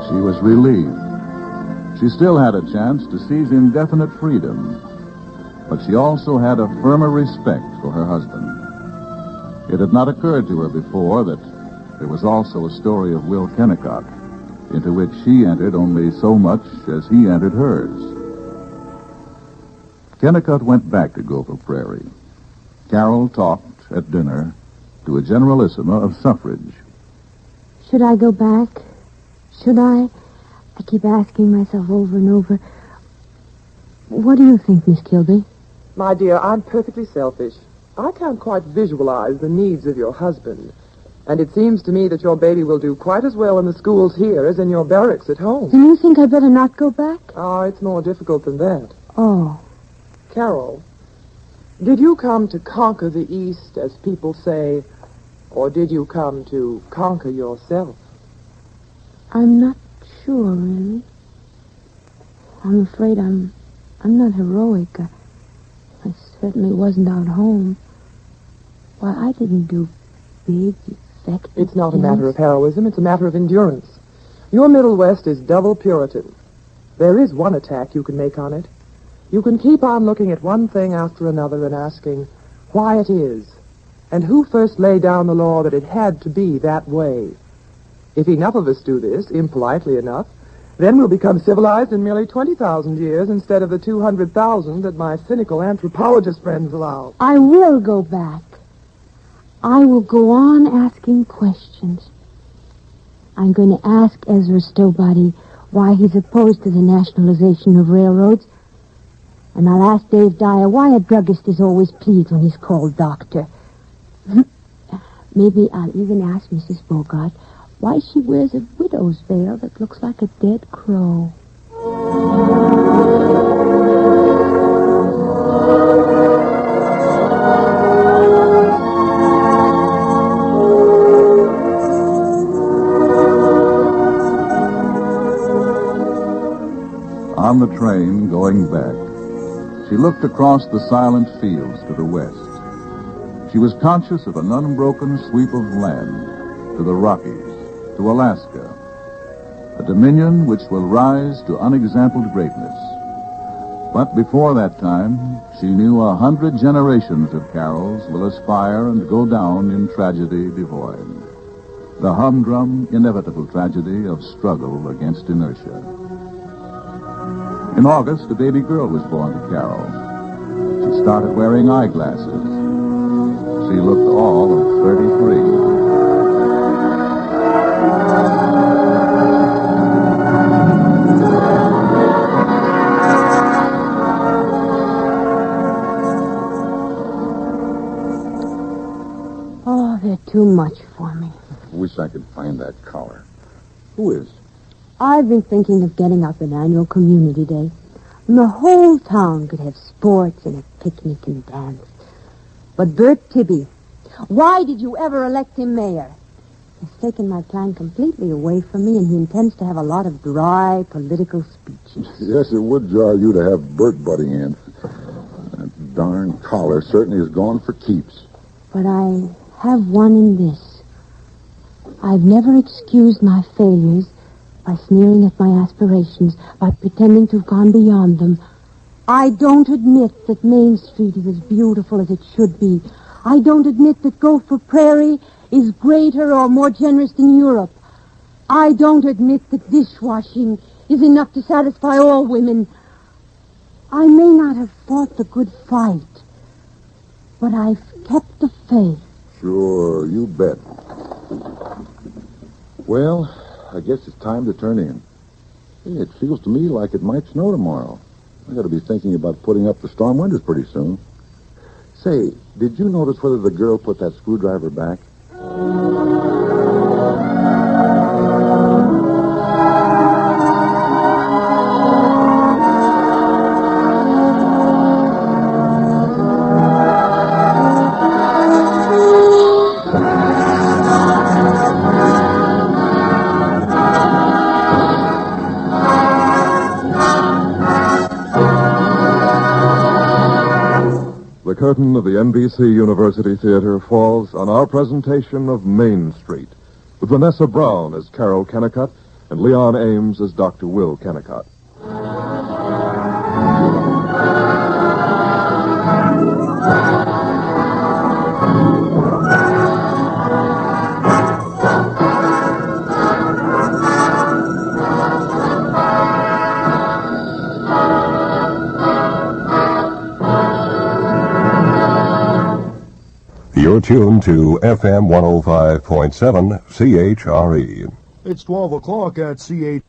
She was relieved. She still had a chance to seize indefinite freedom, but she also had a firmer respect for her husband. It had not occurred to her before that there was also a story of Will Kennicott, into which she entered only so much as he entered hers. Kennicott went back to Gopher Prairie. Carol talked at dinner to a generalissima of suffrage. Should I go back? Should I? I keep asking myself over and over. What do you think, Miss Kilby? My dear, I'm perfectly selfish. I can't quite visualize the needs of your husband. And it seems to me that your baby will do quite as well in the schools here as in your barracks at home. Then you think I'd better not go back? Oh, it's more difficult than that. Oh. Carol, did you come to conquer the East, as people say, or did you come to conquer yourself? I'm not sure, really. I'm afraid I'm not heroic. certainly wasn't out home. Why, I didn't do big, effective It's not a things. matter of heroism. It's a matter of endurance. Your Middle West is double Puritan. There is one attack you can make on it. You can keep on looking at one thing after another and asking why it is, and who first laid down the law that it had to be that way. If enough of us do this, impolitely enough, then we'll become civilized in merely 20,000 years instead of the 200,000 that my cynical anthropologist friends allow. I will go back. I will go on asking questions. I'm going to ask Ezra Stowbody why he's opposed to the nationalization of railroads. And I'll ask Dave Dyer why a druggist is always pleased when he's called doctor. Maybe I'll even ask Mrs. Bogart why she wears a widow's veil that looks like a dead crow. On the train, going back, she looked across the silent fields to the west. She was conscious of an unbroken sweep of land to the Rockies, to Alaska, a dominion which will rise to unexampled greatness. But before that time, she knew 100 generations of Carols will aspire and go down in tragedy devoid. The humdrum, inevitable tragedy of struggle against inertia. In August, a baby girl was born to Carol. She started wearing eyeglasses. She looked all of 33. Oh, they're too much for me. Wish I could find that collar. Who is? I've been thinking of getting up an annual community day. And the whole town could have sports and a picnic and dance. But Bert Tibby, why did you ever elect him mayor? He's taken my plan completely away from me, and he intends to have a lot of dry political speeches. Yes, it would jar you to have Bert butting in. That darn collar certainly is gone for keeps. But I have one in this. I've never excused my failures by sneering at my aspirations, by pretending to have gone beyond them. I don't admit that Main Street is as beautiful as it should be. I don't admit that Gopher Prairie is greater or more generous than Europe. I don't admit that dishwashing is enough to satisfy all women. I may not have fought the good fight, but I've kept the faith. Sure, you bet. Well, I guess it's time to turn in. Hey, it feels to me like it might snow tomorrow. I got to be thinking about putting up the storm windows pretty soon. Say, did you notice whether the girl put that screwdriver back? The curtain of the NBC University Theater falls on our presentation of Main Street, with Vanessa Brown as Carol Kennicott and Leon Ames as Dr. Will Kennicott. You're tuned to FM 105.7 CHRE. It's 12 o'clock at CH.